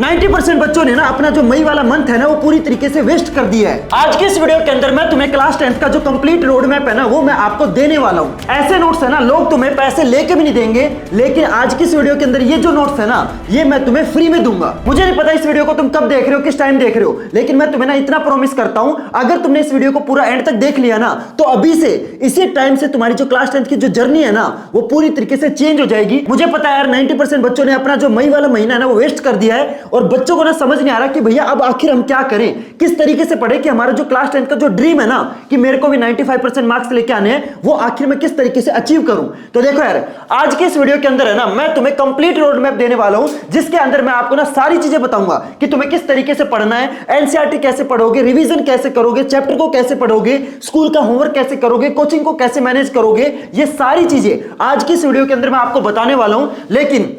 90% बच्चों ने ना अपना जो मई वाला मंथ है ना वो पूरी तरीके से वेस्ट कर दिया है। आज के इस वीडियो के अंदर मैं तुम्हें क्लास 10th का जो कंप्लीट रोड मैप है ना वो मैं आपको देने वाला हूँ। ऐसे नोट्स है ना लोग तुम्हें पैसे लेके भी नहीं देंगे, लेकिन आज की इस वीडियो के अंदर ये जो नोट्स है ना ये मैं तुम्हें फ्री में दूंगा। मुझे नहीं पता इस वीडियो को तुम कब देख रहे हो, किस टाइम देख रहे हो, लेकिन मैं तुम्हें ना इतना प्रॉमिस करता हूं, अगर तुमने इस वीडियो को पूरा एंड तक देख लिया ना तो अभी से इसी टाइम से तुम्हारी जो क्लास 10th की जो जर्नी है ना वो पूरी तरीके से चेंज हो जाएगी। मुझे पता है यार 90% बच्चों ने अपना जो मई वाला महीना है ना वो वेस्ट कर दिया है और बच्चों को ना समझ नहीं आ रहा कि भैया अब आखिर हम क्या करें, किस तरीके से पढ़े कि हमारा जो क्लास 10th का जो ड्रीम है ना कि मेरे को भी 95% मार्क्स लेके आने हैं वो आखिर में किस तरीके से अचीव करूं। तो देखो यार आज के इस वीडियो के अंदर है ना मैं तुम्हें कंप्लीट रोड मैप देने वाला हूं, जिसके अंदर मैं आपको ना सारी चीजें बताऊंगा कि तुम्हें किस तरीके से पढ़ना है, एनसीईआरटी कैसे पढ़ोगे, रिवीजन कैसे करोगे, चैप्टर को कैसे पढ़ोगे, स्कूल का होमवर्क कैसे करोगे, कोचिंग को कैसे मैनेज करोगे, ये सारी चीजें आज की इस वीडियो के अंदर मैं आपको बताने वाला हूं। लेकिन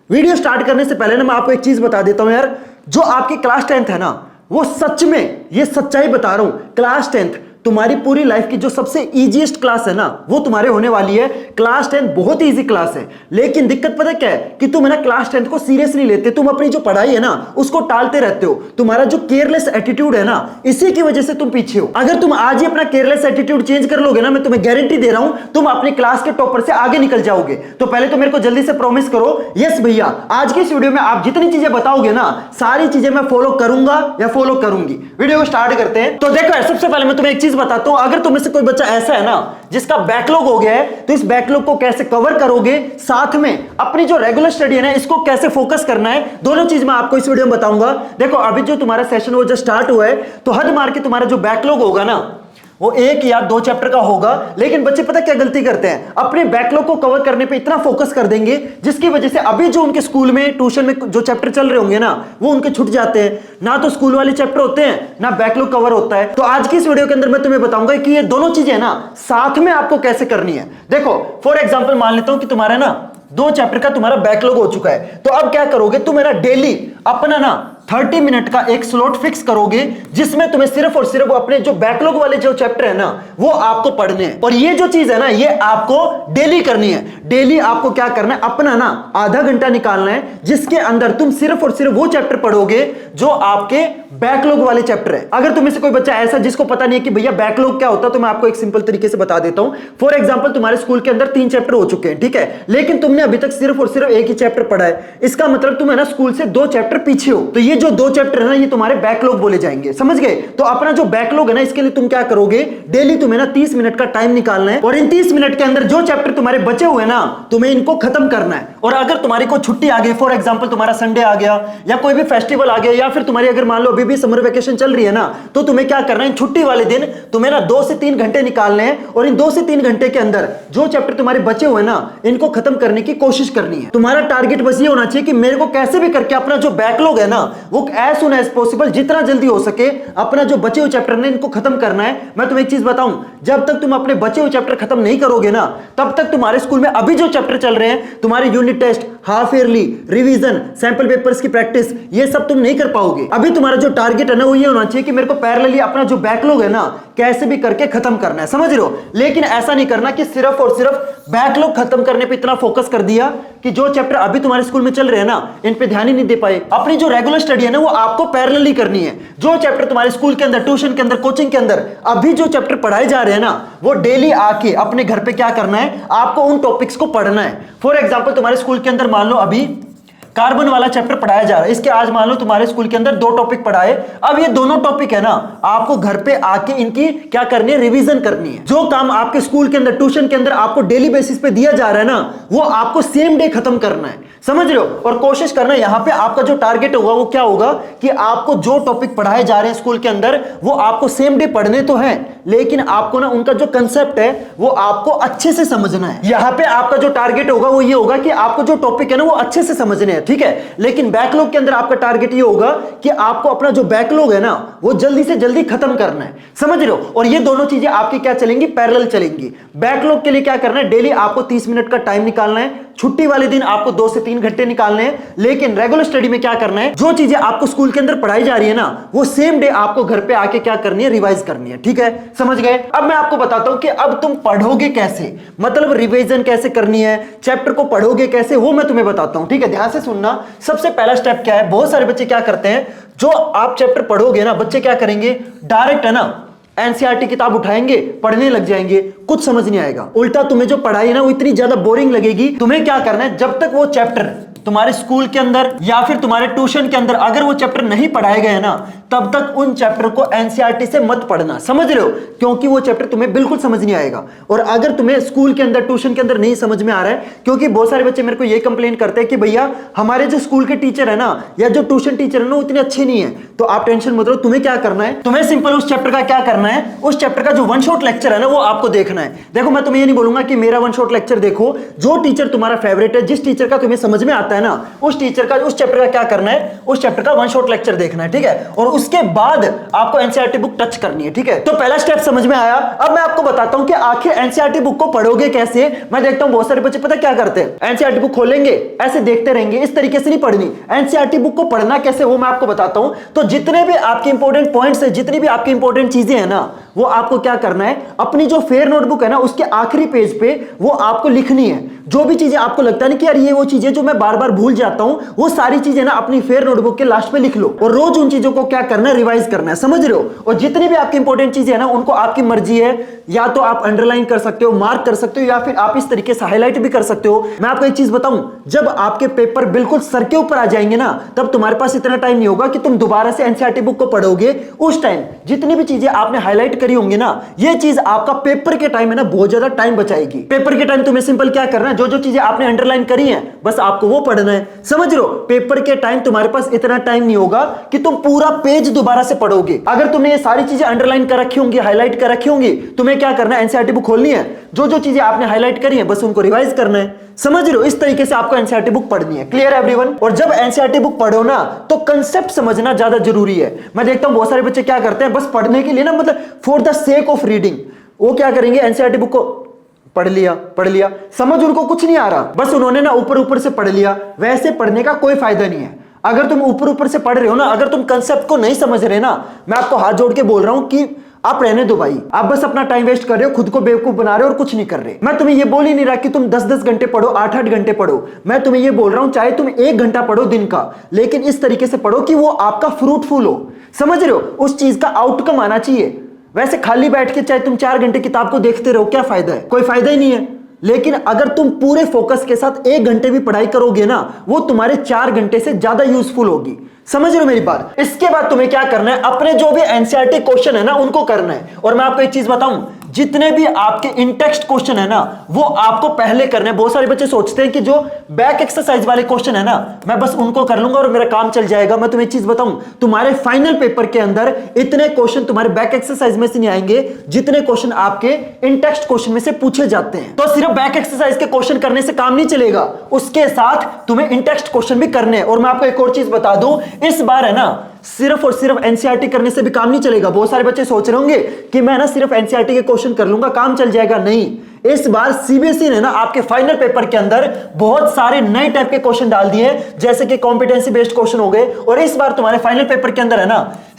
वीडियो स्टार्ट करने से पहले ना मैं आपको एक चीज बता देता हूं यार, जो आपकी क्लास 10th है ना वो सच में, ये सच्चाई बता रहा हूं, क्लास 10th तुम्हारी पूरी लाइफ की जो सबसे इजीएस्ट क्लास है ना वो तुम्हारे होने वाली है। क्लास 10 बहुत इजी क्लास है, लेकिन दिक्कत पता क्या है कि तुम है ना क्लास 10 को सीरियस नहीं लेते, तुम अपनी जो पढ़ाई है ना उसको टालते रहते हो। तुम्हारा जो केयरलेस एटीट्यूड है ना इसी की वजह से तुम पीछे हो। अगर तुम आज ही अपना केयरलेस एटीट्यूड चेंज कर लोगे ना, मैं तुम्हें गारंटी दे रहा हूं तुम अपनी क्लास के टॉपर से आगे निकल जाओगे। तो पहले तो मेरे को जल्दी से प्रॉमिस करो, यस भैया आज की इस वीडियो में आप जितनी चीजें बताओगे ना सारी चीजें मैं फॉलो करूंगा या फॉलो करूंगी। वीडियो को स्टार्ट करते हैं। तो देखो सबसे पहले मैं तुम्हें एक चीज बताता हूं, अगर तुम में से कोई बच्चा ऐसा है ना जिसका बैकलॉग हो गया है तो इस बैकलॉग को कैसे कवर करोगे, साथ में अपनी जो रेगुलर स्टडी है ना इसको कैसे फोकस करना है, दोनों चीज मैं आपको इस वीडियो में बताऊंगा। देखो अभी जो तुम्हारा सेशन वो जस्ट स्टार्ट हुआ है तो हद मार के तुम्हारा जो बैकलॉग होगा ना वो 1 या 2 चैप्टर का होगा, लेकिन बच्चे पता क्या गलती करते हैं, अपने बैकलॉग को कवर करने पे इतना फोकस कर देंगे जिसकी वजह से अभी जो उनके स्कूल में ट्यूशन में जो चैप्टर चल रहे होंगे ना वो उनके छूट जाते हैं। ना तो स्कूल वाले चैप्टर होते हैं ना बैकलॉग कवर होता है। तो आज की इस वीडियो के अंदर मैं तुम्हें बताऊंगा कि ये दोनों चीजें ना साथ में आपको कैसे करनी है। देखो फॉर एग्जाम्पल मान लेता हूं कि तुम्हारा ना 2 चैप्टर का तुम्हारा बैकलॉग हो चुका है, तो अब क्या करोगे, तुम मेरा डेली अपना ना 30 मिनट का एक स्लॉट फिक्स करोगे जिसमें तुम्हें सिर्फ और सिर्फ अपने जो बैकलॉग वाले जो चैप्टर है ना वो आपको पढ़ने हैं। और ये जो चीज है ना ये आपको डेली करनी है। डेली आपको क्या करना है, अपना ना आधा घंटा निकालना है जिसके अंदर तुम सिर्फ और सिर्फ वो चैप्टर पढ़ोगे जो आपके बैकलॉग वाले चैप्टर है। अगर तुम्हें से कोई बच्चा ऐसा जिसको पता नहीं है कि भैया बैकलॉग क्या होता है, तो मैं आपको एक सिंपल तरीके से बता देता हूं। फॉर एग्जांपल तुम्हारे स्कूल के अंदर 3 चैप्टर हो चुके हैं, ठीक है, लेकिन तुमने अभी तक सिर्फ और सिर्फ एक ही चैप्टर पढ़ा है, इसका मतलब तुम है ना स्कूल से 2 चैप्टर पीछे हो। तो ये जो 2 चैप्टर है ना ये तुम्हारे बैकलॉग बोले जाएंगे, समझ गए। तो अपना जो बैकलॉग है ना इसके लिए तुम क्या करोगे, डेली तुम्हें ना 30 मिनट का टाइम निकालना है और इन 30 मिनट के अंदर जो चैप्टर तुम्हारे बचे हुए ना तुम्हें इनको खत्म करना है। और अगर तुम्हारी कोई छुट्टी आ गई, फॉर एग्जांपल तुम्हारा संडे आ गया या कोई भी फेस्टिवल आ गया, या फिर तुम्हारी अगर मान लो अभी भी समर वेकेशन चल रही है ना, तो तुम्हें क्या करना है, छुट्टी वाले दिन तुम्हें ना 2 से 3 घंटे निकालने हैं और इन 2 से 3 घंटे के अंदर जो चैप्टर तुम्हारे बचे हुए ना इनको खत्म करने की कोशिश करनी है। तुम्हारा टारगेट बस ये होना चाहिए कि मेरे को कैसे भी करके अपना जो बैकलॉग है ना वो एज सुन एज पॉसिबल जितना जल्दी हो सके अपना जो बचे हुए चैप्टर ने इनको खत्म करना है। मैं तुम्हें एक चीज बताऊं, जब तक तुम अपने बचे हुए चैप्टर खत्म नहीं करोगे ना तब तक तुम्हारे स्कूल में अभी जो चैप्टर चल रहे हैं, तुम्हारे unit test, half yearly, revision, sample papers की प्रैक्टिस, ये सब तुम नहीं कर पाओगे। अभी तुम्हारा जो टारगेट है ना वो ये होना चाहिए कि मेरे को पैरेलली अपना जो बैकलॉग है ना कैसे भी करके खत्म करना है, समझ रहे हो। लेकिन ऐसा नहीं करना कि सिर्फ और सिर्फ बैकलॉग खत्म करने पे इतना फोकस कर दिया कि जो चैप्टर अभी तुम्हारे स्कूल में चल रहे हैं ना इन पे ध्यान ही नहीं दे पाए। अपनी जो रेगुलर स्टडी है ना वो आपको पैरेलली करनी है। जो चैप्टर तुम्हारे स्कूल के अंदर, ट्यूशन के अंदर, कोचिंग के अंदर अभी जो चैप्टर पढ़ाए जा रहे हैं ना वो डेली आके अपने घर पे क्या करना है, आपको उन टॉपिक्स को पढ़ना है। फॉर एग्जांपल तुम्हारे स्कूल के अंदर मान लो अभी कार्बन वाला चैप्टर पढ़ाया जा रहा है, इसके आज मान लो तुम्हारे स्कूल के अंदर 2 टॉपिक पढ़ाए। अब ये दोनों टॉपिक है ना आपको घर पे आके इनकी क्या करनी है, रिवीजन करनी है। जो काम आपके स्कूल के अंदर, ट्यूशन के अंदर आपको डेली बेसिस पे दिया जा रहा है ना वो आपको सेम डे खत्म करना है, समझ रहे हो। और कोशिश करना यहां पे आपका जो टारगेट होगा वो क्या होगा कि आपको जो टॉपिक पढ़ाए जा रहे हैं स्कूल के अंदर वो आपको सेम डे पढ़ने तो है, लेकिन आपको ना उनका जो कंसेप्ट है वो आपको अच्छे से समझना है। यहां पे आपका जो टारगेट होगा वो ये होगा कि आपको जो टॉपिक है ना वो अच्छे से समझने हैं, ठीक है। लेकिन बैकलॉग के अंदर आपका टारगेट ये होगा कि आपको अपना जो बैकलॉग है ना वो जल्दी से जल्दी खत्म करना है, समझ रहे हो। और ये दोनों चीजें आपकी क्या चलेंगी, पैरेलल चलेंगी। बैकलॉग के लिए क्या करना है, डेली आपको 30 मिनट का टाइम निकालना है, छुट्टी वाले दिन आपको 2 से 3 घंटे निकालने हैं, लेकिन रेगुलर स्टडी में क्या करना है, जो चीजें आपको स्कूल के अंदर पढ़ाई जा रही है ना, वो सेम डे आपको घर पे आके क्या करनी है, रिवाइज करनी है। ठीक है, समझ गए। अब मैं आपको बताता हूं कि अब तुम पढ़ोगे कैसे, मतलब रिवीजन कैसे करनी है, चैप्टर को पढ़ोगे कैसे, वो मैं तुम्हें बताता हूं। ठीक है, ध्यान से सुनना। सबसे पहला स्टेप क्या है, बहुत सारे बच्चे क्या करते हैं, जो आप चैप्टर पढ़ोगे ना, बच्चे क्या करेंगे, डायरेक्ट है ना एनसीईआरटी किताब उठाएंगे, पढ़ने लग जाएंगे, कुछ समझ नहीं आएगा। उल्टा तुम्हें जो पढ़ाई है ना वो इतनी ज्यादा बोरिंग लगेगी। तुम्हें क्या करना है, जब तक वो चैप्टर तुम्हारे स्कूल के अंदर या फिर तुम्हारे ट्यूशन के अंदर अगर वो चैप्टर नहीं पढ़ाए गए ना, तब तक उन चैप्टर को एनसीईआरटी से मत पढ़ना, समझ रहे हो, क्योंकि वो चैप्टर तुम्हें बिल्कुल समझ नहीं आएगा। और अगर तुम्हें स्कूल के अंदर ट्यूशन के अंदर नहीं समझ में आ रहा है, क्योंकि बहुत सारे बच्चे मेरे को ये कंप्लेन करते हैं कि भैया हमारे जो स्कूल के टीचर है ना या जो ट्यूशन टीचर है ना उतने अच्छे नहीं है, तो आप टेंशन मत लो। तुम्हें क्या करना है, तुम्हें सिंपल उस चैप्टर का क्या करना है, उस चैप्टर का जो वन शॉट लेक्चर है ना वो आपको देखना है। देखो मैं तुम्हें ये नहीं बोलूंगा कि मेरा वन शॉट लेक्चर देखो, जो टीचर तुम्हारा फेवरेट है, जिस टीचर का तुम्हें समझ में आता है ना, उस टीचर का उस चैप्टर का क्या करना है, उस चैप्टर का वन शॉट लेक्चर देखना है। ठीक है, और उसके बाद आपको एनसीईआरटी बुक टच करनी है। ठीक है, तो पहला स्टेप समझ में आया। अब मैं आपको बताता हूं कि आखिर एनसीईआरटी बुक को पढ़ोगे कैसे। मैं देखता हूं बहुत सारे बच्चे पता क्या करते हैं, एनसीईआरटी बुक खोलेंगे, ऐसे देखते रहेंगे, इस तरीके से नहीं पढ़नी। एनसीईआरटी बुक को पढ़ना कैसे वो मैं आपको बताता हूं। तो जितने भी आपके इंपॉर्टेंट पॉइंट्स है, जितनी भी आपकी इंपॉर्टेंट चीजें हैं ना, वो आपको क्या करना है, अपनी जो फेयर नोटबुक है ना उसके आखिरी पेज पे वो आपको लिखनी है। जो भी चीजें आपको लगता है ना कि यार ये वो चीजें जो मैं बार बार भूल जाता हूं, वो सारी चीजें ना अपनी फेयर नोटबुक के लास्ट पे लिख लो, और रोज उन चीजों को क्या करना है, रिवाइज करना है, समझ रहे हो। और जितनी भी आपकी इंपॉर्टेंट चीजें हैं ना उनको आपकी मर्जी है, या तो आप अंडरलाइन कर सकते हो, मार्क कर सकते हो, या फिर आप इस तरीके से हाईलाइट भी कर सकते हो। मैं आपको एक चीज बताऊं, जब आपके पेपर बिल्कुल सर के ऊपर आ जाएंगे ना, तब तुम्हारे पास इतना टाइम नहीं होगा कि तुम दोबारा से एनसीईआरटी बुक को पढ़ोगे। उस टाइम जितनी भी चीजें आपने हाईलाइट करी होंगी ना, ये चीज आपका पेपर के टाइम है ना बहुत ज्यादा टाइम बचाएगी। पेपर के टाइम तुम्हें सिंपल क्या करना है, जो जो चीजें आपने अंडरलाइन करी है बस आपको वो पढ़ना है, समझ रहे हो। पेपर के टाइम तुम्हारे पास इतना टाइम नहीं होगा कि तुम पूरा पेज दोबारा से पढ़ोगे। अगर तुमने ये सारी चीजें अंडरलाइन कर रखी होंगी, हाईलाइट कर रखी होंगी, तुम्हें क्या करना है, एनसीईआरटी बुक खोलनी है, जो जो चीजें आपने हाईलाइट करी है बस उनको रिवाइज करना है, समझ रहे हो। इस तरीके से आपको एनसीईआरटी बुक पढ़नी है। क्लियर है एवरीवन। और जब एनसीईआरटी बुक पढ़ो ना तो कंसेप्ट समझना ज्यादा जरूरी है। मैं देखता हूं बहुत सारे बच्चे क्या करते हैं, बस पढ़ने के लिए ना, मतलब for the sake of reading, वो क्या करेंगे, एनसीईआरटी बुक को पढ़ लिया, समझ उनको कुछ नहीं आ रहा, बस उन्होंने ना ऊपर ऊपर से पढ़ लिया। वैसे पढ़ने का कोई फायदा नहीं है। अगर तुम ऊपर ऊपर से पढ़ रहे हो ना, अगर तुम कंसेप्ट को नहीं समझ रहे ना, मैं आपको हाथ जोड़ के बोल रहा हूं कि आप रहने दो भाई। आप बस अपना टाइम वेस्ट कर रहे हो, खुद को बेवकूफ बना रहे हो और कुछ नहीं कर रहे। मैं तुम्हें ये बोल ही नहीं रहा कि तुम 10-10 घंटे पढ़ो, 8-8 घंटे पढ़ो। मैं तुम्हें ये बोल रहा हूं चाहे तुम 1 घंटा पढ़ो दिन का, लेकिन इस तरीके से पढ़ो कि वो आपका फ्रूटफुल हो, समझ रहे हो, उस चीज का आउटकम आना चाहिए। वैसे खाली बैठ के चाहे तुम 4 घंटे किताब को देखते रहो, क्या फायदा है, कोई फायदा ही नहीं है। लेकिन अगर तुम पूरे फोकस के साथ 1 घंटे भी पढ़ाई करोगे ना, वो तुम्हारे 4 घंटे से ज्यादा यूजफुल होगी, समझ रहे हो मेरी बात। इसके बाद तुम्हें क्या करना है, अपने जो भी एनसीईआरटी क्वेश्चन है ना उनको करना है। और मैं आपको एक चीज बताऊं, जितने भी आपके इन टेक्स्ट क्वेश्चन है ना वो आपको पहले करने हैं। बहुत सारे बच्चे सोचते हैं कि जो बैक एक्सरसाइज वाले क्वेश्चन है ना मैं बस उनको कर लूंगा और मेरा काम चल जाएगा। मैं तुम्हें एक चीज बताऊं, तुम्हारे फाइनल पेपर के अंदर इतने क्वेश्चन तुम्हारे बैक एक्सरसाइज में से नहीं आएंगे जितने क्वेश्चन आपके इन टेक्स्ट क्वेश्चन में से पूछे जाते हैं। तो सिर्फ बैक एक्सरसाइज के क्वेश्चन करने से काम नहीं चलेगा, उसके साथ तुम्हें इन टेक्स्ट क्वेश्चन भी करने हैं। और मैं आपको एक और चीज बता दूं, इस बार है ना सिर्फ और सिर्फ एनसीईआरटी करने से भी काम नहीं चलेगा। बहुत सारे बच्चे सोच रहे होंगे कि मैं ना सिर्फ एनसीईआरटी के क्वेश्चन कर लूंगा काम चल जाएगा, नहीं। इस बार सीबीएसई ने ना आपके फाइनल पेपर के अंदर बहुत सारे नए टाइप के क्वेश्चन डाल दिए, जैसे कि कॉम्पिटेंसी बेस्ड क्वेश्चन हो गए। और इस बार तुम्हारे फाइनल पेपर के अंदर है ना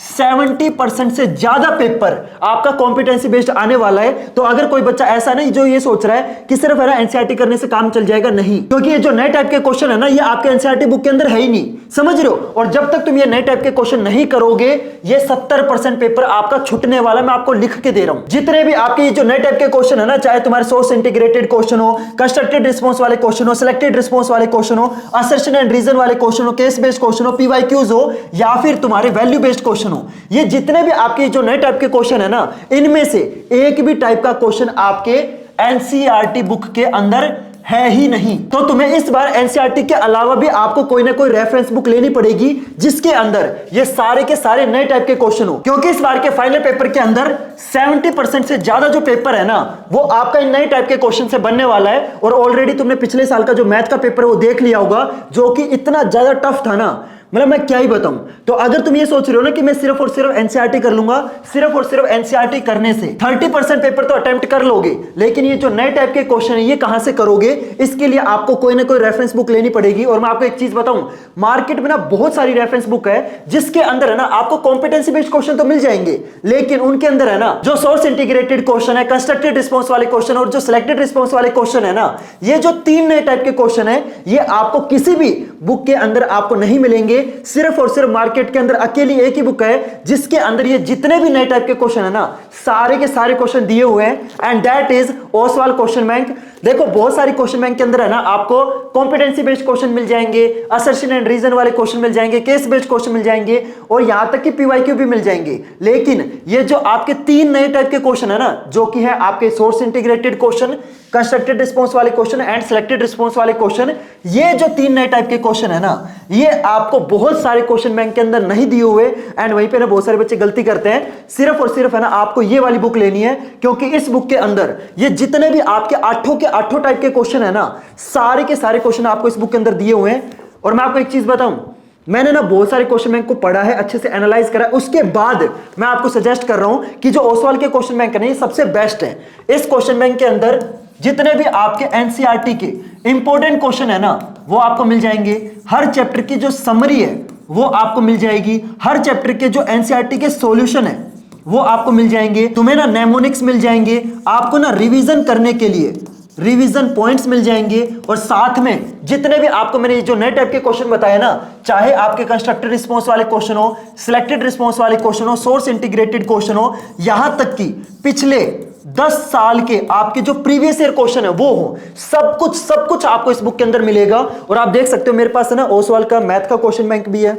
70% से ज्यादा पेपर आपका कॉम्पिटेंसी बेस्ड आने वाला है। तो अगर कोई बच्चा ऐसा नहीं जो ये सोच रहा है कि सिर्फ है ना एनसीईआरटी करने से काम चल जाएगा, नहीं, क्योंकि ये जो नए टाइप के क्वेश्चन है ना ये आपके एनसीईआरटी बुक के अंदर है ही नहीं, समझ रहे हो। और जब तक तुम ये नए टाइप के क्वेश्चन नहीं करोगे, ये 70% पेपर आपका छूटने वाला, मैं आपको लिख के दे रहा हूं। जितने भी आपके जो नए टाइप के क्वेश्चन है ना, चाहे तुम्हारे सोर्स इंटीग्रेटेड क्वेश्चन हो, कंस्ट्रक्टेड रिस्पांस वाले क्वेश्चन हो, सिलेक्टेड रिस्पांस वाले क्वेश्चन हो, असर्शन एंड रीजन वाले क्वेश्चन हो, केस बेस्ड क्वेश्चन हो, पीवाईक्यूज हो, या फिर तुम्हारे वैल्यू बेस्ड क्वेश्चन हो, ये जितने भी आपके जो नए टाइप के क्वेश्चन है ना, इनमें से एक भी टाइप का क्वेश्चन आपके एनसीईआरटी बुक के अंदर है ही नहीं। तो तुम्हें इस बार एनसीईआरटी के अलावा भी आपको कोई ना कोई रेफरेंस बुक लेनी पड़ेगी जिसके अंदर ये सारे के सारे नए टाइप के क्वेश्चन हो, क्योंकि इस बार के फाइनल पेपर के अंदर 70% से ज्यादा जो पेपर है ना वो आपका इन नए टाइप के क्वेश्चन से बनने वाला है। और ऑलरेडी तुमने पिछले साल का जो मैथ का पेपर है वो देख लिया होगा, जो कि इतना ज्यादा टफ था ना। मतलब मैं क्या ही बताऊं। तो अगर तुम ये सोच रहे हो ना कि मैं सिर्फ और सिर्फ एनसीईआरटी कर लूंगा, सिर्फ और सिर्फ एनसीईआरटी करने से 30% पेपर तो अटेम्प्ट कर लोगे, लेकिन ये जो नए टाइप के क्वेश्चन है ये कहां से करोगे? इसके लिए आपको कोई ना कोई रेफरेंस बुक लेनी पड़ेगी। और मैं आपको एक चीज बताऊं, मार्केट में ना बहुत सारी रेफरेंस बुक है जिसके अंदर है ना आपको कॉम्पिटेंसी बेस्ड क्वेश्चन तो मिल जाएंगे, लेकिन उनके अंदर है ना जो सोर्स इंटीग्रेटेड क्वेश्चन है, कंस्ट्रक्टेड रिस्पांस वाले क्वेश्चन और जो सिलेक्टेड रिस्पांस वाले क्वेश्चन है ना, ये जो 3 नए टाइप के क्वेश्चन है ये आपको किसी भी बुक के अंदर आपको नहीं मिलेंगे। सिर्फ और सिर्फ मार्केट के अंदर अकेली एक ही बुक है जिसके अंदर ये जितने भी नए टाइप के क्वेश्चन है ना सारे के सारे क्वेश्चन दिए हुए हैं, and that is Oswal question bank. देखो बहुत सारी क्वेश्चन बैंक के अंदर है ना आपको कॉम्पिटेंसी बेस्ड क्वेश्चन मिल जाएंगे, असर्शन एंड रीजन वाले क्वेश्चन मिल जाएंगे, केस बेस्ड क्वेश्चन मिल जाएंगे और यहां तक कि पीवाईक्यू भी मिल जाएंगे। लेकिन ये जो आपके 3 नए टाइप के क्वेश्चन है ना, जो कि है आपके source integrated question, constructed response वाले क्वेश्चन एंड सिलेक्टेड रिस्पांस वाले क्वेश्चन, ये जो 3 नए टाइप के क्वेश्चन है ना ये आपको बहुत सारे क्वेश्चन बैंक के अंदर नहीं दिए हुए, एंड वहीं पे ना बहुत सारे बच्चे गलती करते हैं। सिर्फ और सिर्फ है ना आपको ये वाली बुक लेनी है, क्योंकि इस बुक के अंदर ये जितने भी आपके 8 टाइप के क्वेश्चन है ना सारे के सारे क्वेश्चन आपको इस बुक के अंदर दिए हुए हैं। और मैं आपको एक चीज बताऊं, मैंने ना बहुत सारे क्वेश्चन बैंक को पढ़ा है, अच्छे से एनालाइज करा है, उसके बाद मैं आपको सजेस्ट कर रहा हूं कि जो ओसवाल के क्वेश्चन बैंक है ना ये सबसे बेस्ट है। इस क्वेश्चन बैंक के अंदर जितने भी आपके एनसीईआरटी के इंपॉर्टेंट क्वेश्चन है ना वो आपको मिल जाएंगे, हर चैप्टर की जो समरी है वो आपको मिल जाएगी, हर चैप्टर के जो एनसीईआरटी के सॉल्यूशन है वो आपको मिल जाएंगे, तुम्हें ना नेमोनिक्स मिल जाएंगे, आपको ना रिवीजन करने के लिए रिवीजन पॉइंट्स मिल जाएंगे, और साथ में जितने भी आपको मैंने जो नए टाइप के क्वेश्चन बताए ना, चाहे आपके कंस्ट्रक्टेड रिस्पांस वाले क्वेश्चन हो, सिलेक्टेड रिस्पांस वाले क्वेश्चन हो, सोर्स इंटीग्रेटेड क्वेश्चन हो, यहां तक कि पिछले 10 साल के आपके जो प्रीवियस ईयर क्वेश्चन है वो हो, सब कुछ आपको इस बुक के अंदर मिलेगा। और आप देख सकते हो मेरे पास है ना ओसवाल का मैथ का क्वेश्चन बैंक भी है,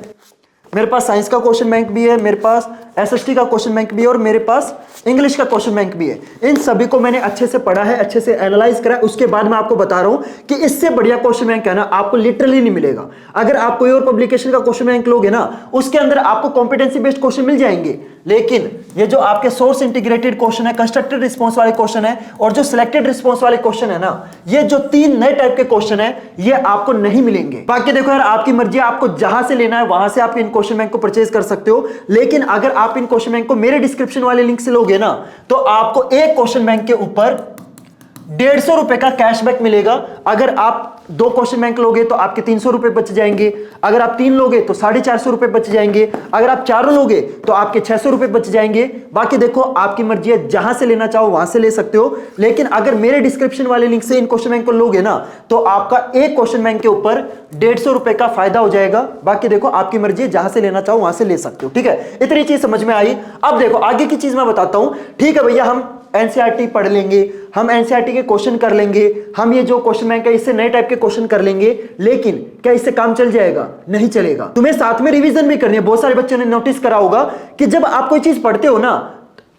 मेरे पास साइंस का क्वेश्चन बैंक भी है, मेरे पास एसएसटी का क्वेश्चन बैंक भी है और मेरे पास इंग्लिश का क्वेश्चन बैंक भी है। इन सभी को मैंने अच्छे से पढ़ा है, अच्छे से एनालाइज करा है, उसके बाद मैं आपको बता रहा हूं कि इससे बढ़िया क्वेश्चन बैंक है ना आपको लिटरली नहीं मिलेगा। अगर आप कोई और पब्लिकेशन का क्वेश्चन बैंक लोगे ना उसके अंदर आपको कॉम्पिटेंसी बेस्ड क्वेश्चन मिल जाएंगे, लेकिन ये जो आपके सोर्स इंटीग्रेटेड क्वेश्चन है, कंस्ट्रक्टेड रिस्पांस वाले क्वेश्चन है और जो सिलेक्टेड रिस्पांस वाले क्वेश्चन है ना, ये जो 3 नए टाइप के क्वेश्चन है ये आपको नहीं मिलेंगे। बाकी देखो यार आपकी मर्जी, आपको जहां से लेना है वहां से आप इन क्वेश्चन बैंक को परचेज कर सकते हो, लेकिन अगर आप इन क्वेश्चन बैंक को मेरे डिस्क्रिप्शन वाले लिंक से लोगे ना तो आपको एक क्वेश्चन बैंक के ऊपर 150 रुपए का कैशबैक मिलेगा। अगर आप 2 क्वेश्चन बैंक लोगे तो आपके 300 रुपए बच जाएंगे, अगर आप 3 लोगे तो 450 रुपए बच जाएंगे, अगर आप 4 लोगे तो आपके 600 रुपए बच जाएंगे। बाकी देखो आपकी मर्जी है, जहां से लेना चाहो वहां से ले सकते हो, लेकिन अगर मेरे डिस्क्रिप्शन वाले लिंक से इन क्वेश्चन बैंक को लोगे ना तो आपका एक क्वेश्चन बैंक के ऊपर 150 रुपए का फायदा हो जाएगा। बाकी देखो आपकी मर्जी है, जहां से लेना चाहो वहां से ले सकते हो। ठीक है, इतनी चीज समझ में आई। अब देखो आगे की चीज मैं बताता हूं। ठीक है भैया, हम एनसीईआरटी पढ़ लेंगे, हम एनसीईआरटी के क्वेश्चन कर लेंगे, हम ये जो क्वेश्चन बैंक है इससे नए टाइप के क्वेश्चन कर लेंगे, लेकिन क्या इससे काम चल जाएगा? नहीं चलेगा। तुम्हें साथ में रिवीजन भी करनी है। बहुत सारे बच्चों ने नोटिस करा होगा कि जब आप कोई चीज पढ़ते हो ना,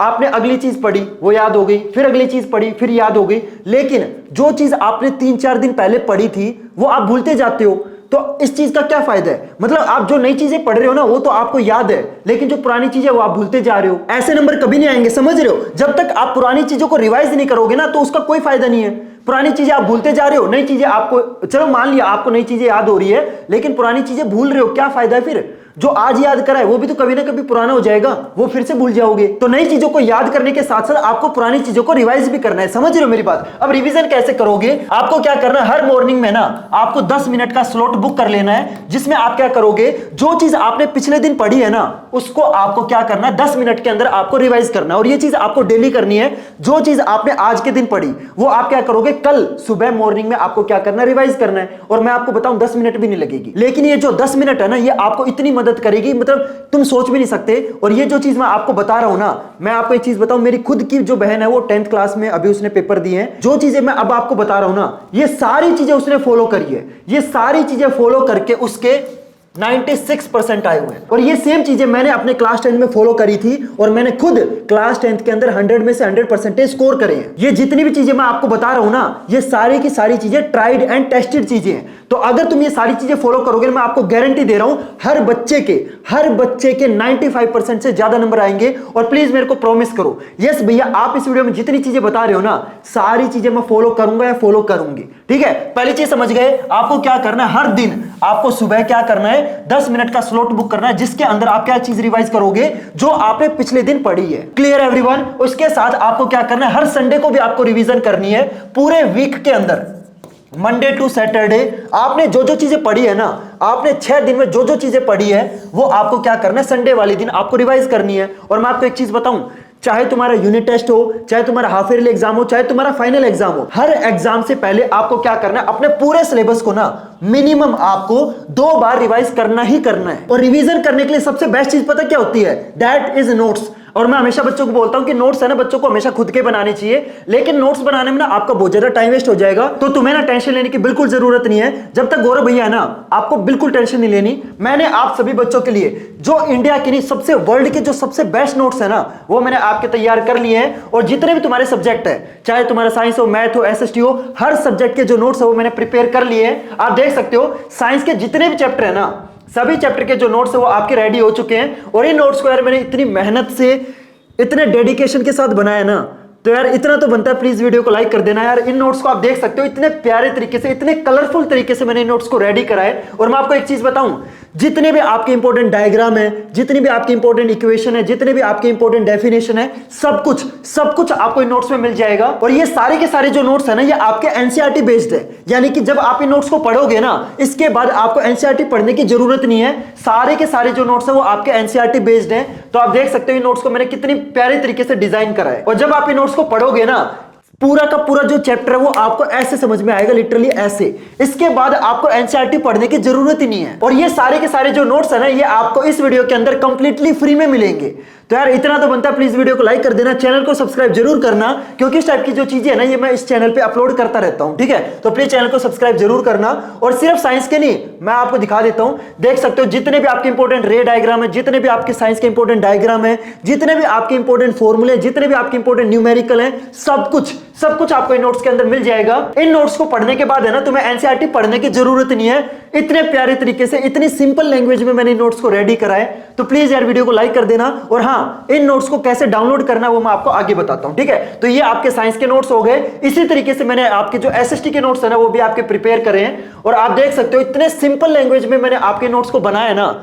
आपने अगली चीज पढ़ी वो याद हो गई, फिर अगली चीज पढ़ी फिर याद हो गई, लेकिन जो चीज आपने 3-4 दिन पहले पढ़ी थी वो आप भूलते जाते हो। तो इस चीज का क्या फायदा है? मतलब आप जो नई चीजें पढ़ रहे हो ना वो तो आपको याद है, लेकिन जो पुरानी चीजें वो आप भूलते जा रहे हो। ऐसे नंबर कभी नहीं आएंगे, समझ रहे हो? जब तक आप पुरानी चीजों को रिवाइज नहीं करोगे ना तो उसका कोई फायदा नहीं है। पुरानी चीजें आप भूलते जा रहे हो, नई चीजें आपको, चलो मान लिया आपको नई चीजें याद हो रही है, लेकिन पुरानी चीजें भूल रहे हो, क्या फायदा है फिर? जो आज याद करा है वो भी तो कभी ना कभी पुराना हो जाएगा, वो फिर से भूल जाओगे। तो नई चीजों को याद करने के साथ साथ आपको पुरानी चीजों को रिवाइज भी करना है। समझ रहे हो मेरी बात? अब रिवीजन कैसे करोगे? आपको क्या करना है, हर मॉर्निंग में ना आपको 10 मिनट का स्लॉट बुक कर लेना है, जिसमें आप क्या करोगे, जो चीज आपने पिछले दिन पढ़ी है ना उसको आपको क्या करना है, 10 मिनट के अंदर आपको रिवाइज करना है। और ये चीज आपको डेली करनी है। जो चीज आपने आज के दिन पढ़ी वो आप क्या करोगे, कल सुबह मॉर्निंग में आपको क्या करना है, रिवाइज करना है। और मैं आपको बताऊं 10 मिनट भी नहीं लगेगी, लेकिन ये जो 10 मिनट है ना ये आपको इतनी मदद करेगी, मतलब तुम सोच भी नहीं सकते। और ये जो चीज मैं आपको बता रहा हूं ना, मैं आपको एक चीज बताऊं, मेरी खुद की जो बहन है वो 10th क्लास में अभी उसने पेपर दिए हैं। जो चीजें मैं अब आपको बता रहा हूं ना ये सारी चीजें उसने फॉलो करी है, ये सारी चीजें फॉलो करके उसके 96% आए हुए हैं। और ये सेम चीजें मैंने अपने क्लास 10 में फॉलो करी थी और मैंने खुद क्लास 10 के अंदर 100 में से 100% स्कोर करे हैं। ये जितनी भी चीजें मैं आपको बता रहा हूं ना ये सारी की सारी चीजें ट्राइड एंड टेस्टेड चीजें हैं। तो अगर तुम ये सारी चीजें फॉलो करोगे, मैं आपको गारंटी दे रहा हूं हर बच्चे के 95% से ज्यादा नंबर आएंगे। और प्लीज मेरे को प्रॉमिस करो, यस भैया आप इस वीडियो में जितनी चीजें बता रहे हो ना सारी चीजें मैं फॉलो करूंगा या फॉलो करूंगी। ठीक है, पहली चीज समझ गए। आपको क्या करना है, हर दिन आपको सुबह क्या करना है, है, 10 मिनट का स्लॉट बुक करना है, जिसके अंदर आप क्या चीज रिवाइज करोगे जो आपने पिछले दिन पढ़ी है। Clear everyone? उसके साथ आपको क्या करना है, हर संडे को भी आपको रिवीजन करनी है। पूरे वीक के अंदर मंडे टू सैटरडे आपने जो जो चीजें पढ़ी है ना, आपने 6 दिन में जो जो चीजें पढ़ी है वो आपको क्या करना है, संडे वाले दिन आपको रिवाइज करनी है। और मैं आपको एक चीज बताऊं, चाहे तुम्हारा यूनिट टेस्ट हो, चाहे तुम्हारा हाफ ईयरली एग्जाम हो, चाहे तुम्हारा फाइनल एग्जाम हो, हर एग्जाम से पहले आपको क्या करना है, अपने पूरे सिलेबस को ना मिनिमम आपको 2 बार रिवाइज करना ही करना है। और रिवीजन करने के लिए सबसे बेस्ट चीज पता क्या होती है, दैट इज नोट्स। और मैं हमेशा बच्चों को बोलता हूं कि नोट्स है ना, बच्चों को हमेशा खुद के बनाने चाहिए, लेकिन नोट्स बनाने में ना आपका बहुत ज्यादा टाइम वेस्ट हो जाएगा। तो तुम्हें ना टेंशन लेने की बिल्कुल जरूरत नहीं है। जब तक गौरव भैया है ना, आपको बिल्कुल टेंशन नहीं लेनी। मैंने आप सभी बच्चों के लिए जो इंडिया के नहीं, सबसे वर्ल्ड के जो सबसे बेस्ट नोट्स है ना, वो मैंने आपके तैयार कर लिए हैं। और जितने भी तुम्हारे सब्जेक्ट है, चाहे तुम्हारा साइंस हो, मैथ हो, एसएसटी हो, हर सब्जेक्ट के जो नोट्स है वो मैंने प्रिपेयर कर लिए हैं। आप देख सकते हो साइंस के जितने भी चैप्टर है ना, सभी चैप्टर के जो नोट्स है वो आपके रेडी हो चुके हैं। और इन नोट्स को यार मैंने इतनी मेहनत से, इतने डेडिकेशन के साथ बनाया ना, तो यार इतना तो बनता है, प्लीज वीडियो को लाइक कर देना यार। इन नोट्स को आप देख सकते हो, इतने प्यारे तरीके से, इतने कलरफुल तरीके से मैंने इन नोट्स को रेडी करा है। और मैं आपको एक चीज बताऊं, जितने भी आपके इंपॉर्टेंट डायग्राम है, जितनी भी आपकी इंपॉर्टेंट इक्वेशन है, जितने भी आपके इंपॉर्टेंट डेफिनेशन है, सब कुछ आपको इन नोट्स में मिल जाएगा। और ये सारे के सारे जो नोट्स है ना, ये आपके एनसीईआरटी बेस्ड है। यानी कि जब आप इन नोट्स को पढ़ोगे ना, इसके बाद आपको एनसीईआरटी पढ़ने की जरूरत नहीं है। सारे के सारे जो नोट्स है वो आपके एनसीईआरटी बेस्ड है। तो आप देख सकते हो इन नोट्स को मैंने कितनी प्यारे तरीके से डिजाइन करा है। और जब आप इन नोट्स को पढ़ोगे ना, पूरा का पूरा जो चैप्टर है वो आपको ऐसे समझ में आएगा, लिटरली ऐसे। इसके बाद आपको एनसीईआरटी पढ़ने की जरूरत ही नहीं है। और ये सारे के सारे जो नोट्स है ना, ये आपको इस वीडियो के अंदर कंप्लीटली फ्री में मिलेंगे। तो यार इतना तो बनता है, प्लीज वीडियो को लाइक कर देना, चैनल को सब्सक्राइब जरूर करना, क्योंकि इस टाइप की जो चीजें है ना, ये मैं इस चैनल पे अपलोड करता रहता हूं, ठीक है? तो प्लीज चैनल को सब्सक्राइब जरूर करना। और सिर्फ साइंस के नहीं, मैं आपको दिखा देता हूं, देख सकते हो जितने भी आपके इंपॉर्टेंट रे डायग्राम है, जितने भी आपके साइंस के इंपॉर्टेंट डायग्राम है, जितने भी आपके इंपॉर्टेंट फॉर्मूले, जितने भी आपके इंपॉर्टेंट न्यूमेरिकल है, सब कुछ आपको इन नोट्स के अंदर मिल जाएगा। इन नोट्स को पढ़ने के बाद है ना, तुम्हें एनसीईआरटी पढ़ने की जरूरत नहीं है। इतने प्यारे तरीके से, इतनी सिंपल लैंग्वेज में मैंने इन नोट्स को रेडी करा है। तो प्लीज यार वीडियो को लाइक कर देना। और हाँ, इन नोट्स को कैसे डाउनलोड करना है वो मैं आपको आगे बताता हूं, ठीक है? तो ये आपके साइंस के नोट्स हो गए। इसी तरीके से मैंने आपके जो एसएसटी के नोट्स है ना, वो भी आपके प्रिपेयर करे हैं। और आप देख सकते हो इतने सिंपल लैंग्वेज में मैंने आपके नोट्स को बनाया ना,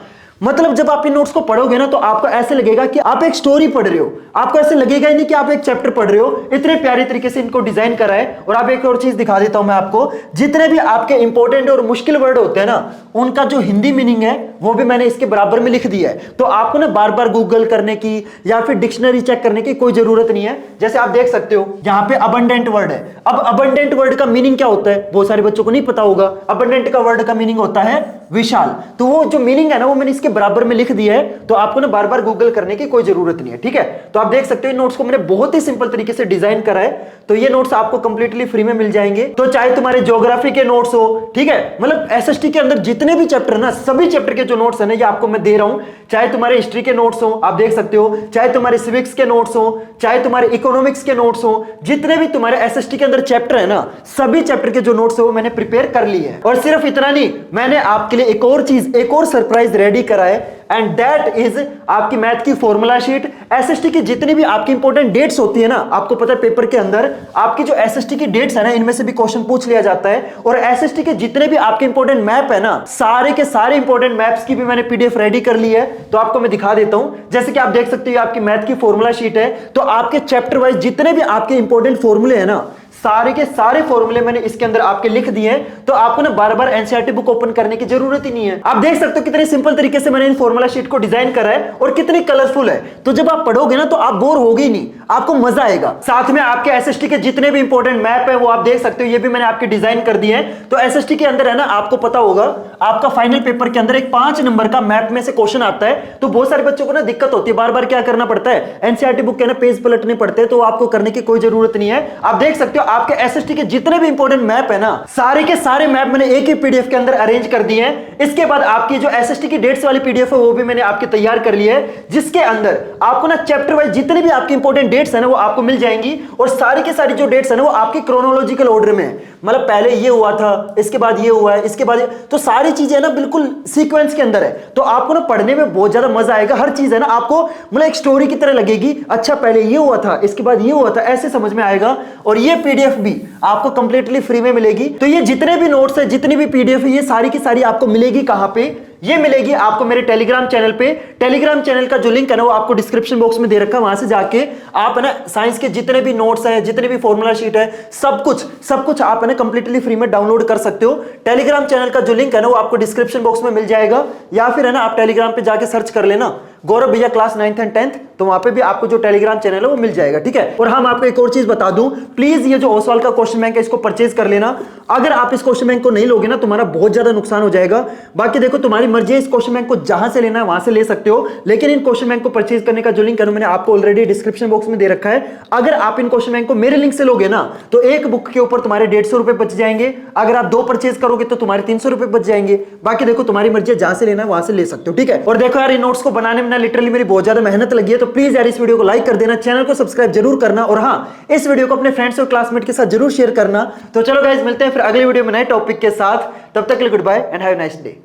मतलब जब आप इन नोट्स को पढ़ोगे ना, तो आपको ऐसे लगेगा कि आप एक स्टोरी पढ़ रहे हो। आपको ऐसे लगेगा ही नहीं कि आप एक चैप्टर पढ़ रहे हो। इतने प्यारे तरीके से इनको डिजाइन करा है। और आप एक और चीज दिखा देता हूं मैं आपको, जितने भी आपके इंपॉर्टेंट और मुश्किल वर्ड होते हैं ना, उनका जो हिंदी मीनिंग है वो भी मैंने इसके बराबर में लिख दिया है। तो आपको ना बार बार गूगल करने की या फिर डिक्शनरी चेक करने की कोई जरूरत नहीं है। जैसे आप देख सकते हो यहाँ पे अबंडेंट वर्ड है। अब अबंडेंट वर्ड का मीनिंग क्या होता है, बहुत सारे बच्चों को नहीं पता होगा। अबंडेंट का वर्ड का मीनिंग होता है विशाल। तो वो जो मीनिंग है ना, वो मैंने इसके बराबर में लिख दिया है। तो आपको ना बार बार गूगल करने की कोई जरूरत नहीं है, ठीक है? तो आप देख सकते हो इन नोट्स को मैंने बहुत ही सिंपल तरीके से डिजाइन करा है। तो ये नोट्स आपको कंप्लीटली फ्री में मिल जाएंगे। तो चाहे तुम्हारे ज्योग्राफी के नोट्स हो, ठीक है, मतलब एसएसटी के अंदर जितने भी चैप्टर ना, सभी चैप्टर के जो नोट्स है ना, ये आपको मैं दे रहा हूं। चाहे तुम्हारे हिस्ट्री के नोट्स हो, आप देख सकते हो, चाहे तुम्हारे सिविक्स के नोट्स हो, चाहे तुम्हारे इकोनॉमिक्स के नोट्स हो, जितने भी तुम्हारे एसएसटी के अंदर चैप्टर है ना, सभी चैप्टर के जो नोट्स है वो मैंने प्रिपेयर कर लिए हैं। और सिर्फ इतना नहीं, मैंने आपके लिए एक और चीज, एक और सरप्राइज रेडी करा है, एंड दैट इज आपकी मैथ की फॉर्मूला शीट। एसएसटी की जितनी भी आपकी इंपॉर्टेंट डेट्स होती है ना, आपको पता है पेपर के अंदर आपकी जो एसएसटी की डेट्स है ना, इनमें से भी क्वेश्चन पूछ लिया जाता है। और एसएसटी के जितने भी आपके इंपॉर्टेंट मैप है ना, सारे के सारे इंपॉर्टेंट मैप्स की भी मैंने पीडीएफ रेडी कर ली है। तो आपको मैं दिखा देता हूं। जैसे कि आप देख सकते हो, आपकी मैथ की फॉर्मूला शीट है। तो आपके चैप्टर वाइज जितने भी आपके इंपॉर्टेंट फॉर्मूले है ना, सारे के सारे फॉर्मूले मैंने इसके अंदर आपके लिख दिए हैं। तो आपको ना बार बार एनसीईआरटी बुक ओपन करने की जरूरत ही नहीं है। आप देख सकते हो कितने सिंपल तरीके से मैंने इन फॉर्मूला शीट को डिजाइन करा है और कितनी कलरफुल है। तो जब आप पढ़ोगे ना, तो आप बोर होगे ही नहीं, आपको मजा आएगा। साथ में आपके एसएसटी के जितने भी इंपॉर्टेंट मैप है वो आप देख सकते हो, ये भी मैंने आपके डिजाइन कर दिए हैं। तो एसएसटी के अंदर है ना, आपको पता होगा, आपका फाइनल पेपर के अंदर एक 5 नंबर का मैप में से क्वेश्चन आता है। तो बहुत सारे बच्चों को ना दिक्कत होती है, बार बार क्या करना पड़ता है, एनसीईआरटी बुक के ना पेज पलटने पड़ते हैं। तो आपको करने की कोई जरूरत नहीं है। आप देख सकते हो आपके एसएसटी के जितने भी इंपॉर्टेंट मैप है ना, सारे के सारे मैप मैंने एक ही पीडीएफ के अंदर अरेंज कर दिए हैं। इसके बाद आपकी जो एसएसटी की डेट्स वाली पीडीएफ है वो भी मैंने आपके तैयार कर ली है, जिसके अंदर आपको ना चैप्टर वाइज जितने भी आपकी इंपॉर्टेंट डेट्स है ना, वो आपको मिल जाएंगी। और सारी की सारी जो डेट्स है ना, वो आपकी क्रोनोलॉजिकल ऑर्डर में है। मतलब पहले ये हुआ था, इसके बाद ये हुआ है, इसके बाद तो सारी चीजें ना बिल्कुल सीक्वेंस के अंदर है। तो आपको ना पढ़ने में बहुत ज्यादा मजा आएगा। हर चीज है ना आपको मतलब एक स्टोरी की तरह लगेगी। अच्छा, पहले ये हुआ था, इसके बाद ये हुआ था, ऐसे समझ में आएगा। और ये पीडीएफ भी आपको कंप्लीटली फ्री में मिलेगी। तो ये जितने भी नोट्स है, जितनी भी पीडीएफ है, ये सारी की सारी आपको मिलेगी कहां पे, ये मिलेगी आपको मेरे टेलीग्राम चैनल पे। टेलीग्राम चैनल का जो लिंक है ना वो आपको डिस्क्रिप्शन बॉक्स में दे रखा है, वहां से जाके आप है ना साइंस के जितने भी नोट्स है, जितने भी फॉर्मूला शीट है, सब कुछ आप है ना कंप्लीटली फ्री में डाउनलोड कर सकते हो। टेलीग्राम चैनल का जो लिंक है ना वो आपको डिस्क्रिप्शन बॉक्स में मिल जाएगा, या फिर है ना आप टेलीग्राम पे जाके सर्च कर लेना गौरव भैया क्लास 9th एंड 10th, तो वहां पे भी आपको जो टेलीग्राम चैनल है वो मिल जाएगा, ठीक है। और हम आपको एक और चीज बता दूं, प्लीज ये जो ओसवाल का क्वेश्चन बैंक है इसको परचेज कर लेना। अगर आप इस क्वेश्चन बैंक को नहीं लोगे ना तुम्हारा बहुत ज्यादा नुकसान हो जाएगा। बाकी देखो तुम्हारी मर्जी है, इस क्वेश्चन बैंक को जहां से लेना है वहां से ले सकते हो, लेकिन इन क्वेश्चन बैंक को परचेज करने का जो लिंक है मैंने आपको ऑलरेडी डिस्क्रिप्शन बॉक्स में दे रखा है। अगर आप इन क्वेश्चन बैंक को मेरे लिंक से लोगे ना तो एक बुक के ऊपर तुम्हारे 150 रुपए बच जाएंगे। अगर आप 2 परचेज करोगे तो तुम्हारे 300 रुपए बच जाएंगे। बाकी देखो तुम्हारी मर्जी है, जहां से लेना है वहां से ले सकते हो, ठीक है। और देखो यार इन नोट्स को बनाने में ना लिटरली मेरी बहुत ज्यादा मेहनत लगी है, तो प्लीज यार इस वीडियो को लाइक कर देना, चैनल को सब्सक्राइब जरूर करना, और हाँ इस वीडियो को अपने फ्रेंड्स और क्लासमेट के साथ जरूर शेयर करना। तो चलो गाइस मिलते हैं फिर अगले वीडियो में नए टॉपिक के साथ, तब तक के लिए good bye and have a nice day.